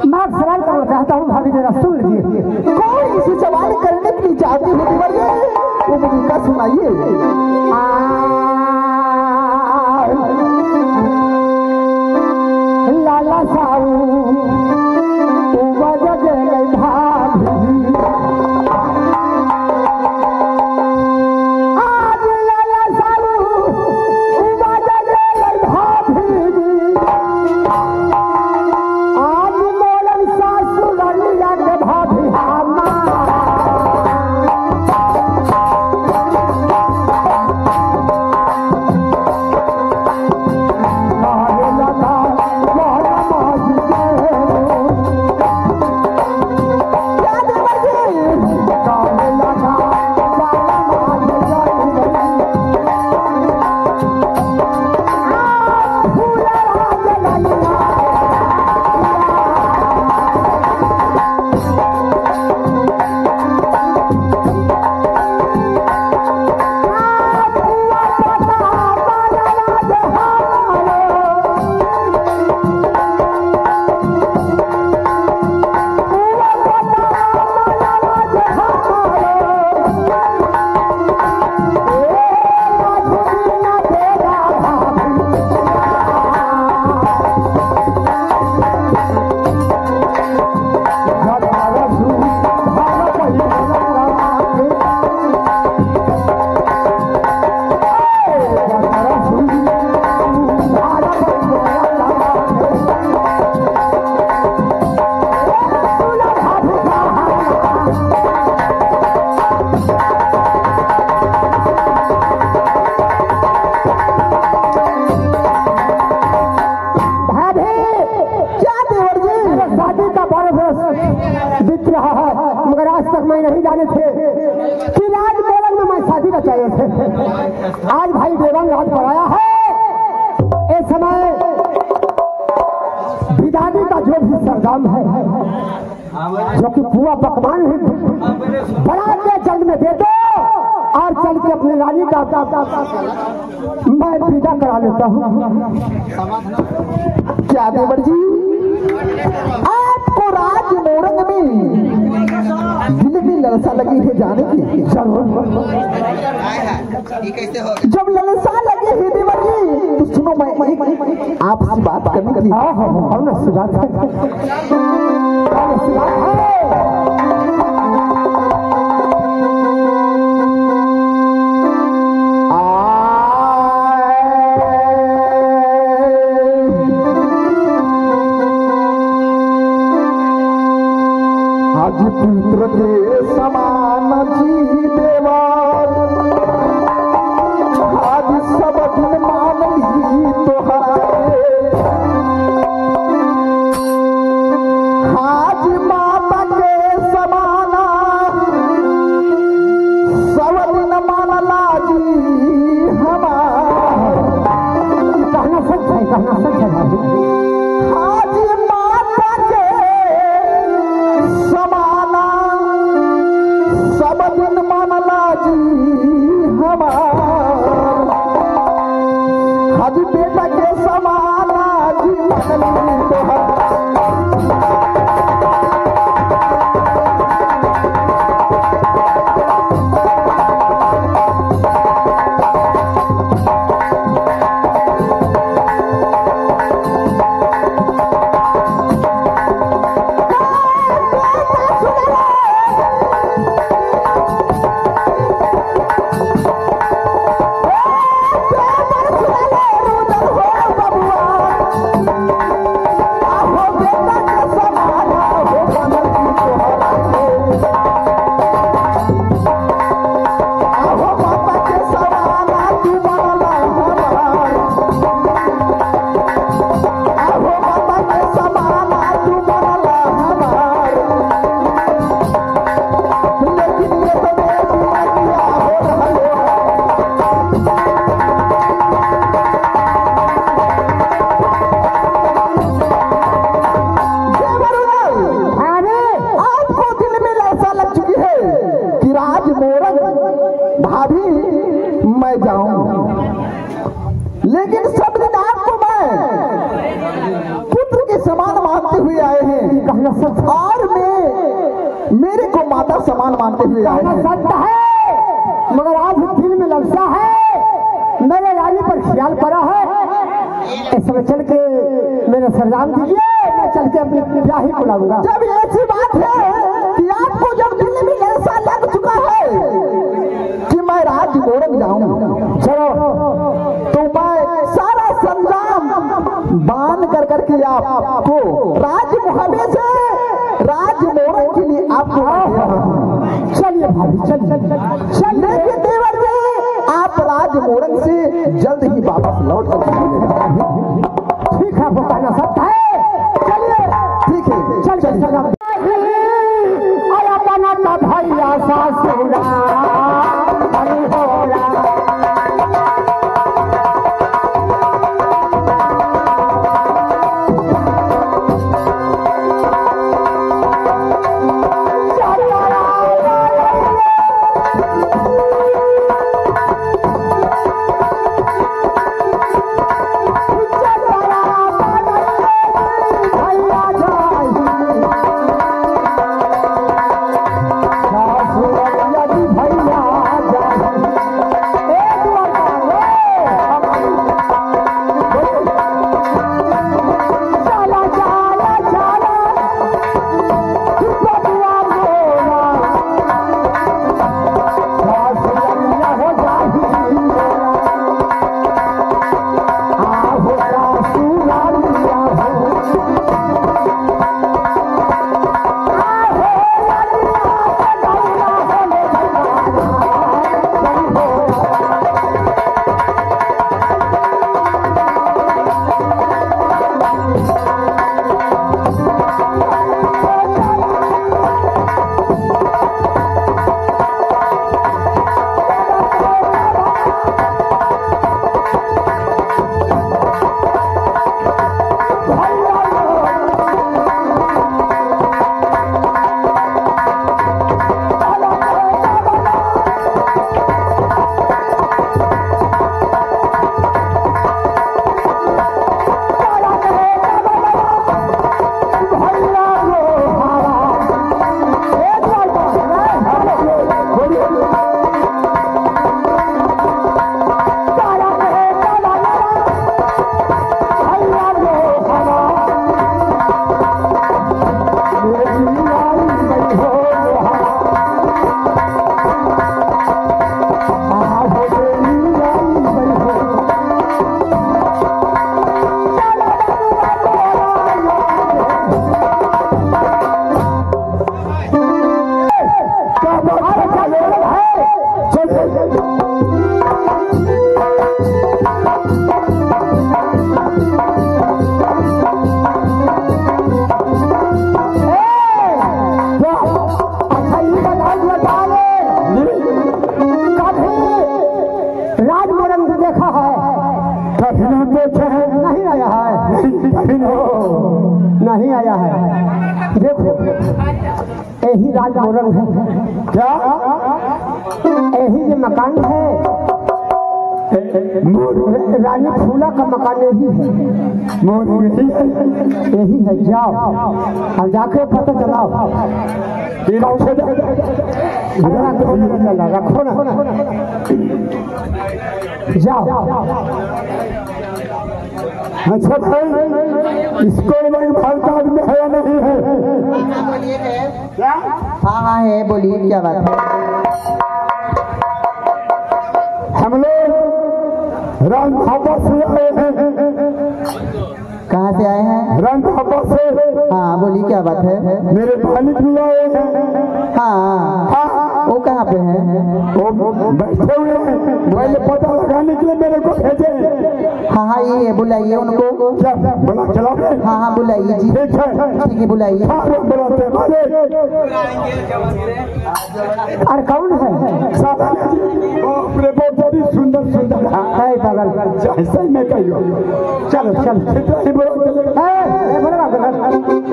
मैं सवाल करना चाहता हूँ, भाभी जरा सुन लीजिए। कौन इसे सवाल करने के लिए चाहती है देवर्षि? वो मुझे क्या सुनाइए। लाला साऊ मैं नहीं जाने थे कि राज मोरंग में मैं शादी रचाए थे। आज भाई देवांग राज पर आया है। इस समय विदादी का जो भी सरगम है, जो कि पूरा पकवान है, बड़ा के जल्द में दे दो और चल के अपने रानी का मैं विदा करा लेता हूँ। क्या देवर जी, आपको राज मोरंग में दिल में ललसा लगी है जाने की? जरूर। जब ललसा लगी है देवर जी, तो सुनो, मैं आपसे बात करने के लिए। कौन सी बात है? आज पुत्र के समान जी देवार, आज सब दिन मान ली तोहराए। आज माता के समाना सब दिन मानला जी हमार। कहना सच है, कहना सच है भाभी। आज माता के समाना सब दिन माना कहना सच है। और मेरे को माता समान मानते हुए आए कहना हैं। सच है, मगर आज दिल में ललसा है, मेरे रानी पर ख्याल पड़ा है। इस समय चल के मेरे सरदार दीजिए, मैं चल के अपनी ब्याही को लाऊंगा। जब ऐसी बात है कि आपको जब दिल में ऐसा लग चुका है कि मैं राज मोरंग जाऊं, चलो तो मैं सारा संजाम बांध कर करके आपको राज मुहबे से राज मोरंग के लिए आपको चलिए भाभी चलिए। लेकिन देवर जी आप राज मोरंग से जल्द ही वापस लौट सकते। ठीक है, वो कहना सच है। चलिए ठीक है, चल चल आया बना था भैया सासुरा नहीं आया है। देखो यही राज मोरंग है क्या? यही जो मकान है रानी फूला का मकान यही है, यही है। जाओ और जाके पता चलाओ रखो ना, जाओ। अच्छा भाई इसको नहीं भारत में है या नहीं है? क्या? हाँ हाँ है, बोलिए क्या बात है? हम लोग रणथापा से आए हैं। कहाँ से आए हैं? रणथापा से। हाँ बोलिए क्या बात है? मेरे मालिक भी आए हैं। हाँ वो कहाँ पे है? वो बैठे हुए हैं, पहले पता लगाने के लिए मेरे को भेजे। हाँ ये बुलाइए उनको। क्या बुला चलाओगे? हाँ बुलाइए जी। ठीक है बुलाइए। अरे कौन है? अपने बड़ी सुंदर सुंदर है बगल ऐसा ही मैं कहियो। चलो चलो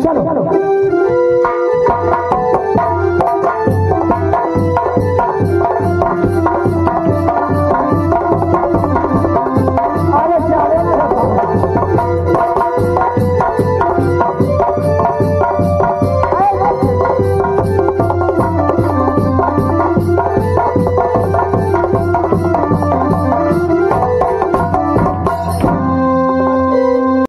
चलो